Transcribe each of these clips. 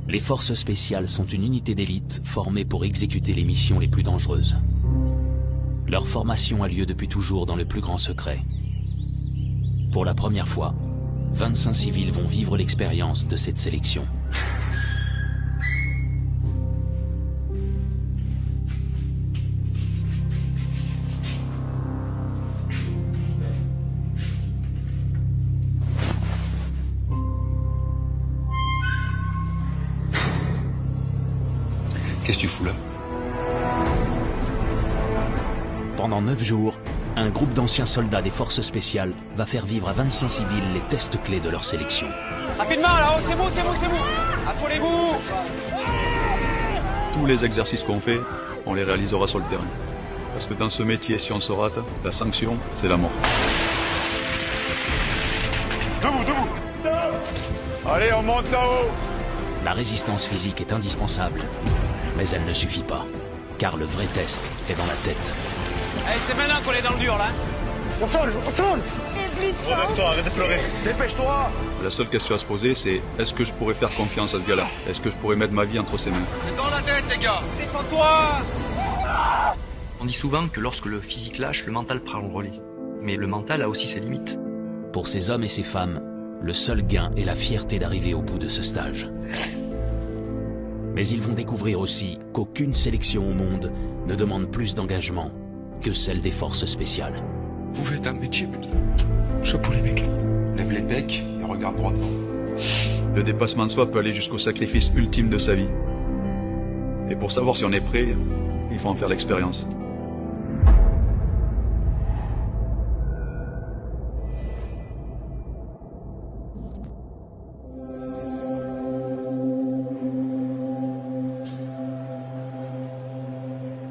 Les forces spéciales sont une unité d'élite formée pour exécuter les missions les plus dangereuses. Leur formation a lieu depuis toujours dans le plus grand secret. Pour la première fois, 25 civils vont vivre l'expérience de cette sélection. Qu'est-ce que tu fous là? Pendant 9 jours, un groupe d'anciens soldats des forces spéciales va faire vivre à 25 civils les tests clés de leur sélection. Rapidement là-haut, c'est bon, c'est bon, c'est bon. Affolez-vous. Tous les exercices qu'on fait, on les réalisera sur le terrain. Parce que dans ce métier, si on se rate, la sanction, c'est la mort. Debout, debout. Allez, on monte ça haut. La résistance physique est indispensable, mais elle ne suffit pas, car le vrai test est dans la tête. Allez, c'est maintenant qu'on est dans le dur là. On sonne. J'ai plus de faim. Relève-toi, arrête de pleurer. Dépêche-toi. La seule question à se poser, c'est est-ce que je pourrais faire confiance à ce gars-là? Est-ce que je pourrais mettre ma vie entre ses mains? C'est dans la tête, les gars. Défends-toi. On dit souvent que lorsque le physique lâche, le mental prend le relais. Mais le mental a aussi ses limites. Pour ces hommes et ces femmes, le seul gain est la fierté d'arriver au bout de ce stage. Mais ils vont découvrir aussi qu'aucune sélection au monde ne demande plus d'engagement que celle des forces spéciales. Vous faites un métier, putain. Chapeau les mecs. Lève les pecs et regarde droit devant. Le dépassement de soi peut aller jusqu'au sacrifice ultime de sa vie. Et pour savoir si on est prêt, il faut en faire l'expérience.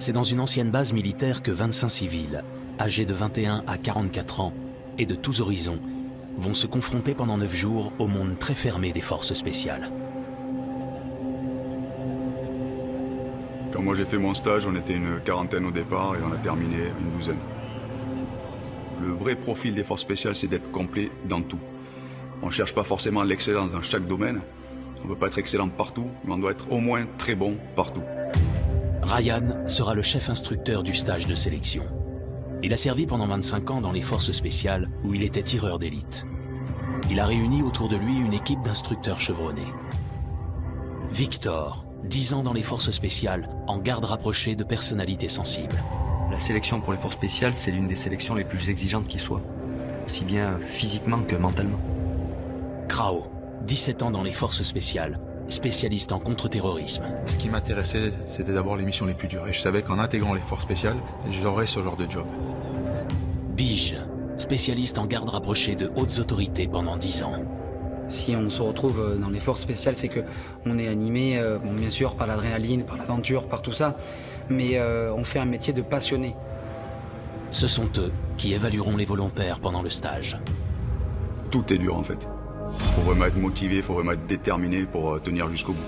C'est dans une ancienne base militaire que 25 civils, âgés de 21 à 44 ans et de tous horizons, vont se confronter pendant 9 jours au monde très fermé des forces spéciales. Quand moi j'ai fait mon stage, on était une quarantaine au départ et on a terminé une douzaine. Le vrai profil des forces spéciales, c'est d'être complet dans tout. On ne cherche pas forcément l'excellence dans chaque domaine. On ne peut pas être excellent partout, mais on doit être au moins très bon partout. Ryan sera le chef instructeur du stage de sélection. Il a servi pendant 25 ans dans les forces spéciales où il était tireur d'élite. Il a réuni autour de lui une équipe d'instructeurs chevronnés. Victor, 10 ans dans les forces spéciales, en garde rapprochée de personnalités sensibles. La sélection pour les forces spéciales, c'est l'une des sélections les plus exigeantes qui soit. Aussi bien physiquement que mentalement. Krao, 17 ans dans les forces spéciales, spécialiste en contre-terrorisme. Ce qui m'intéressait, c'était d'abord les missions les plus dures. Et je savais qu'en intégrant les forces spéciales, j'aurais ce genre de job. Bige, spécialiste en garde rapprochée de hautes autorités pendant 10 ans. Si on se retrouve dans les forces spéciales, c'est que on est animé, bon, bien sûr, par l'adrénaline, par l'aventure, par tout ça, mais on fait un métier de passionné. Ce sont eux qui évalueront les volontaires pendant le stage. Tout est dur en fait. Faut vraiment être motivé, faut vraiment être déterminé pour tenir jusqu'au bout.